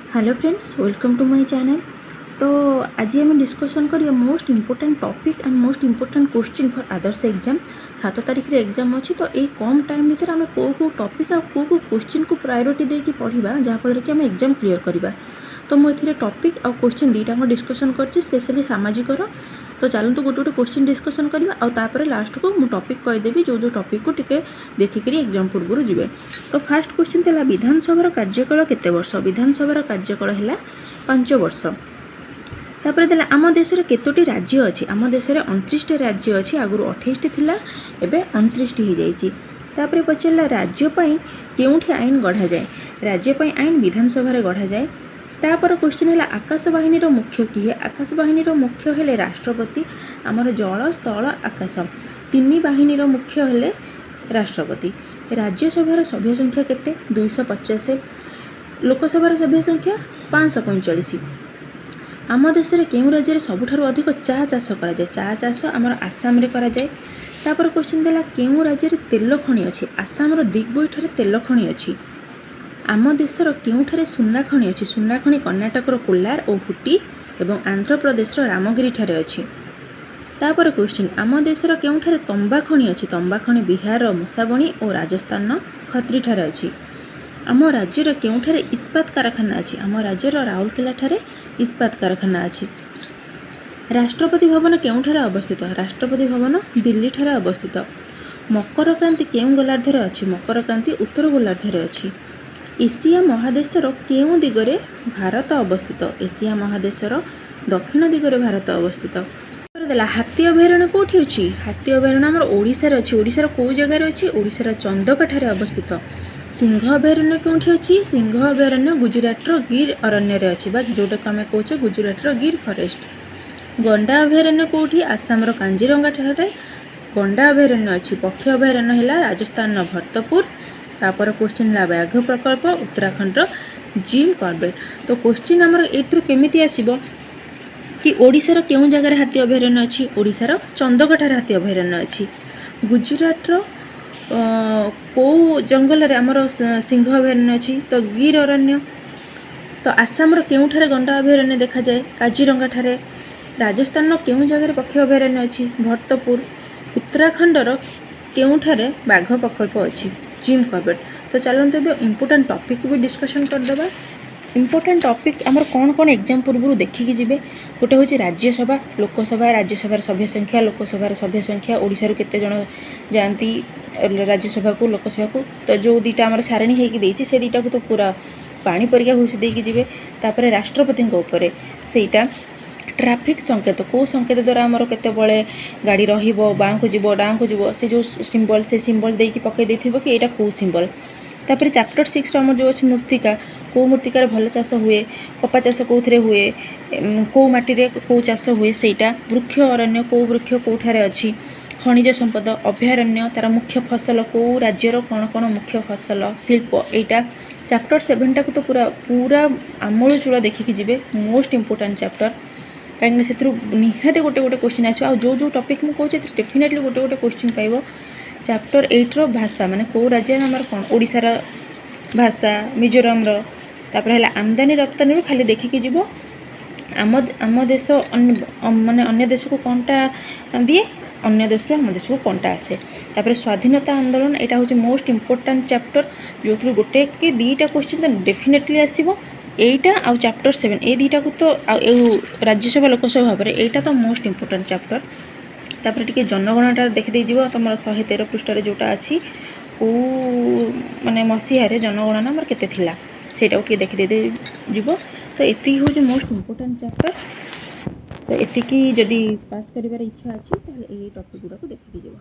Hello friends, welcome to my channel. तो आज आम डिस्कसन करिए most important topic and most important question for others exam. 7 तारिख रे एग्जाम अच्छी, तो ये कम टाइम भितर आम को टॉपिक आ को क्वेश्चन को प्रायोरिटी देकी पढ़ा जहाँफल कि आम एग्जाम क्लियर करवा। तो मुझे टॉपिक आ क्वेश्चन दुईटा डिस्कसन कर स्पेशली सामाजिक। तो चलते गोटे गोटे क्वेश्चन डिस्कसन करवा और लास्ट को मुझे टॉपिक कहीदेवी जो जो टॉपिक को टिके देखिक एग्जाम पूर्व जी। तो फास्ट क्वेश्चन था विधानसभा कार्यकाल केते वर्ष। विधानसभा कार्यकाल है 5 वर्ष। तापर देला आम देश में केतोटी राज्य अच्छी। आम देश में 29 राज्य अच्छी। आगुरी 28 थिला, एबे 29 हो जाइए। तापर पचारा राज्यपाई केउठी आईन गढ़ा जाए। राज्यपाई आईन विधानसभा गढ़ा जाए। तापर क्वेश्चन है आकाश बाहिनी मुख्य किए। आकाश बाहिनी मुख्य हेले राष्ट्रपति। आमर जल स्थल आकाश तीन बाहिनी मुख्य हेले राष्ट्रपति। राज्यसभार सभ्य संख्या केते 250। लोकसभार सभ्य संख्या 545। आम देश में केउं राज्य में सबुठारु अधिक चा चाष करा जाए। चा चाष आमर आसाम रे करा जाए। तापर क्वेश्चन देला केउं राज्य में तेल खଣି अच्छी। आसामर दिग्बई तेल खଣି अच्छी। आम देशर केउंठारे सुना खଣି अच्छी। सुना खଣି कर्णाटकर कोलार और हुटी एवं आंध्र प्रदेश रामगिरी ठारे अच्छी। तापर क्वेश्चन आम देशर केउंठारे तंबा खଣି अच्छी। तंबा खଣି बिहार मुसाबणी और राजस्थान खत्री ठारे अच्छी। आम राज्यर केउंठारे इस्पात कारखाना अच्छी। आम राज्यर राउरकेला ठारे इस्पात कारखाना अच्छी। राष्ट्रपति भवन केउंठारे अवस्थित। राष्ट्रपति भवन दिल्ली ठारे अवस्थित। मकर क्रांति केउं गोलार्धरे अच्छी। मकर क्रांति उत्तर गोलार्धरे अच्छी। एशिया महादेशर केउं दिगरे भारत अवस्थित। एशिया महादेशर दक्षिण दिगरे भारत अवस्थित। हाथी अभयारण्य कौटी अच्छी। हाथी अभयारण्य आम ओडिशार अच्छी। ओडिशार कौ जगार अच्छी। ओडिशार चंदका ठारे अवस्थित। सिंह अभयारण्य कौटी अच्छी। सिंह अभयारण्य गुजरातर गिर अरण्य अच्छी, जोटा को आम कहे गुजरातर गिर फॉरेस्ट। गंडा अभयारण्य कौटी। आसामर कांजीरंगा ठारे गंडा अभयारण्य अच्छी। पक्षी अभयारण्य है राजस्थान भरतपुर। तापर क्वेश्चन है व्याघ प्रकल्प उत्तराखंड जिम कॉर्बेट। तो क्वेश्चन आमर एथुरु केमिति आसीबो कि ओडिशार केउं जगार हाथी अभयारण्य अच्छी। ओडिशार चंदकठार हाथी अभयारण्य अच्छी। गुजरातर कौ जंगल रे आमर सिंह अभयारण्य अच्छी, तो गिर अरण्य। तो आसामर केउंठारे गंडा अभयारण्य देखा जाए काजीरंगा ठारे। राजस्थान केउं जगार पक्षी अभयारण्य अच्छी भरतपुर। उत्तराखंडर केउंठारे बाघ प्रकल्प अच्छी जिम कॉर्बेट। तो चलते ए इम्पोर्टेंट टॉपिक भी डिस्कशन करदेबा। इम्पोर्टेंट टॉपिक आमर कौन कौन एग्जाम पूर्व देखिकी जिवे। गोटे हूँ राज्यसभा लोकसभा। राज्यसभार सभ्य संख्या लोकसभार सभ्य संख्या ओडिशारू केते जण जाती राज्यसभा को लोकसभा को। तो जो दुईटा आमर सारणी होगी देती से दुईटा को तो पूरा पानी परिका घुषी देकी जिवे। तापर राष्ट्रपति उपरे सेटा ट्रैफिक संकेत कौ संकेत द्वारा आमर केते बळे गाड़ी रहिबो बाँ को जीवो डाँ को जीवो से जो सिंबल से सिंबल देकी पकई देथिबो कि एटा कौ सिंबल। तापर चैप्टर 6 आमर जो अच्छी मृत्तिका कौ मृत्तिकार भल चाष हुए। कपा चाष कौथिरे हुए। कौ माटी रे कौ चाष हुए सेटा। वृक्ष अरण्य कौ वृक्ष कौठारे अच्छी। खनिज संपद अभयारण्य तार मुख्य फसल कौ राज्यर कौन कौन मुख्य फसल शिल्प एटा। चैप्टर 7 टा को तो पूरा पूरा आमूल चूड़ा देखिकी जिवे। मोस्ट इम्पोर्टेंट चैप्टर कहीं से निहाती गोटे गोटे क्वेश्चन आसो। जो जो टॉपिक मुझे कहूँ डेफिनेटली गोटे गोटे क्वेश्चन पाइब। चैप्टर 8 रो भाषा माने कौ राज्य आमर कौन ओडिशार भाषा मिजोराम तापर है आमदानी रप्तानी खाली देखिकी जीव। आम देश माने अन्य देश को कौनटा दिए अन्य देश आम देश को कौनटा आसे। तापर स्वाधीनता आंदोलन यहाँ हूँ मोस्ट इम्पोर्टेंट चैप्टर जो गोटे कि दुईटा क्वेश्चन तो डेफिनेटली आसो। एटा आउ चैप्टर 7 ए दुईटा को तो राज्यसभा लोकसभा भाव में एटा तो मोस्ट इम्पोर्टेंट चैप्टर। तापर टिके जनगणना देखिदे जीव तुम 113 पृष्ठ जोटा अच्छी को माने मसीह जनगणना आमर केते थिला सेटा टिके देखिदे जीव। तो एति हूँ मोस्ट इम्पोर्टेंट चैप्टर। तो एतिकी जदि पास करिवार इच्छा अच्छी ताले ए टॉपिक गुडा को देखिदे जीव।